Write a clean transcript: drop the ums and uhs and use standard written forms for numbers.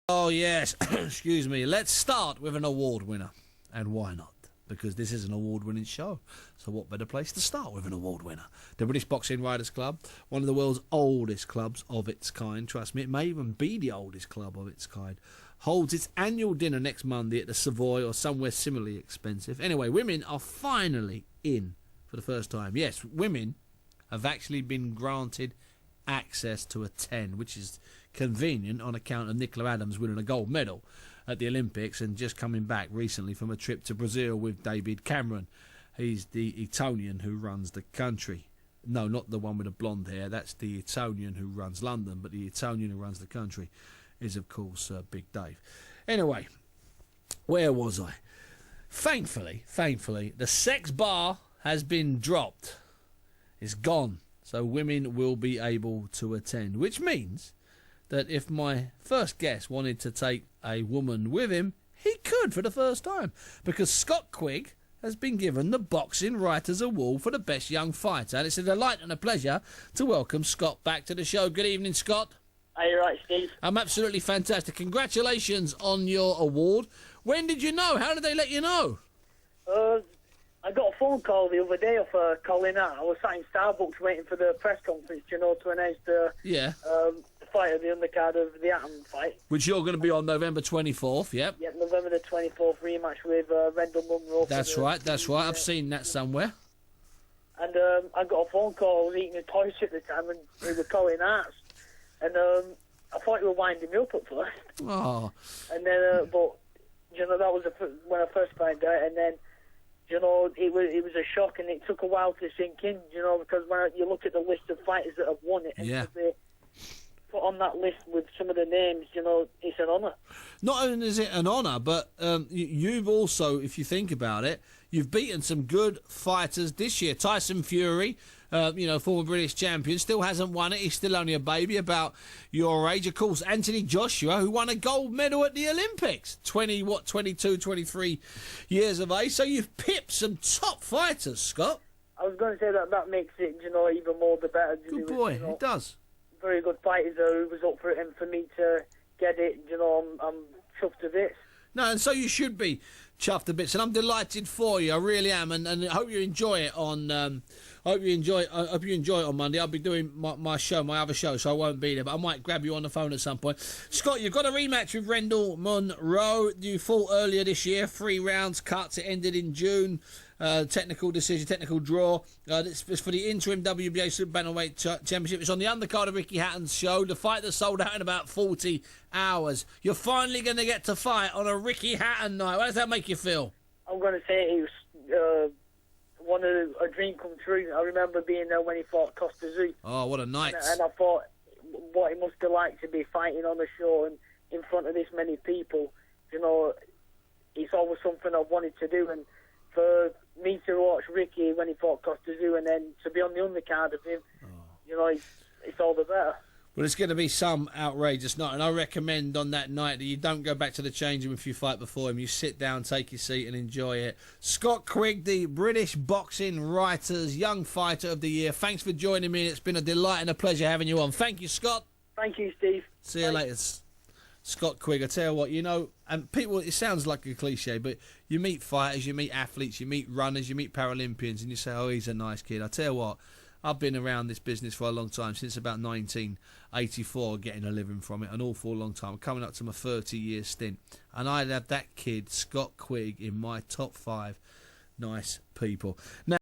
Oh, yes. Excuse me. Let's start with an award winner. And why not? Because this is an award-winning show. So what better place to start with an award winner? The British Boxing Writers Club, one of the world's oldest clubs of its kind. Trust me, it may even be the oldest club of its kind. Holds its annual dinner next Monday at the Savoy or somewhere similarly expensive. Anyway, women are finally in for the first time. Yes, women have actually been granted access to a 10, which is convenient on account of Nicola Adams winning a gold medal at the Olympics and just coming back recently from a trip to Brazil with David Cameron. He's the Etonian who runs the country. No, not the one with the blonde hair. That's the Etonian who runs London, but the Etonian who runs the country is, of course, Big Dave. Anyway, where was I? Thankfully, the sex bar has been dropped. It's gone. So women will be able to attend, which means that if my first guest wanted to take a woman with him, he could for the first time, because Scott Quigg has been given the Boxing Writers Award for the Best Young Fighter. And it's a delight and a pleasure to welcome Scott back to the show. Good evening, Scott. Are you right, Steve? I'm absolutely fantastic. Congratulations on your award. When did you know? How did they let you know? I got a phone call the other day off Colin Hart. I was sat in Starbucks waiting for the press conference, to announce the fight of the undercard of the Atom fight. Which you're going to be on November 24th, yep. Yep, November the 24th, rematch with Rendell Munro. That's right. I've seen that somewhere. And I got a phone call. I was eating a toast at the time, and it was Colin Hart. And I thought you were winding me up at first. Oh. And then, but, that was when I first found out, and then, it was a shock, and it took a while to sink in, because when you look at the list of fighters that have won it, and to be put on that list with some of the names, it's an honour. Not only is it an honour, but you've also, if you think about it, you've beaten some good fighters this year. Tyson Fury, former British champion, still hasn't won it. He's still only a baby, about your age. Of course, Anthony Joshua, who won a gold medal at the Olympics. 22, 23 years of age. So you've pipped some top fighters, Scott. I was going to say that makes it, even more the better. Good boy, it does. Very good fighters who was up for it, and for me to get it, I'm chuffed to bits. No, and so you should be chuffed to bits, and I'm delighted for you. I really am, and I hope you enjoy it on. I hope you enjoy it on Monday. I'll be doing my show, my other show, so I won't be there, but I might grab you on the phone at some point. Scott, you've got a rematch with Rendell Munro. You fought earlier this year, 3 rounds, cuts. It ended in June. Technical decision, technical draw. It's for the interim WBA Super-Bantamweight Championship. It's on the undercard of Ricky Hatton's show. The fight that sold out in about 40 hours. You're finally going to get to fight on a Ricky Hatton night. How does that make you feel? I'm going to say it was a dream come true. I remember being there when he fought Costa Zoo. Oh, what a night. And I thought what it must have liked to be fighting on a show and in front of this many people. It's always something I've wanted to do, and for me to watch Ricky when he fought Costa Zoo and then to be on the undercard of him, it's all the better. Well, it's going to be some outrageous night, and I recommend on that night that you don't go back to the changing room if you fight before him. You sit down, take your seat, and enjoy it. Scott Quigg, the British Boxing Writers Young Fighter of the Year. Thanks for joining me. It's been a delight and a pleasure having you on. Thank you, Scott. Thank you, Steve. See you later. Scott Quigg, I tell you what, and people, it sounds like a cliche, but you meet fighters, you meet athletes, you meet runners, you meet Paralympians, and you say, oh, he's a nice kid. I tell you what, I've been around this business for a long time, since about 1984, getting a living from it, an awful long time. I'm coming up to my 30-year stint, and I'd have that kid, Scott Quigg, in my top 5 nice people. Now,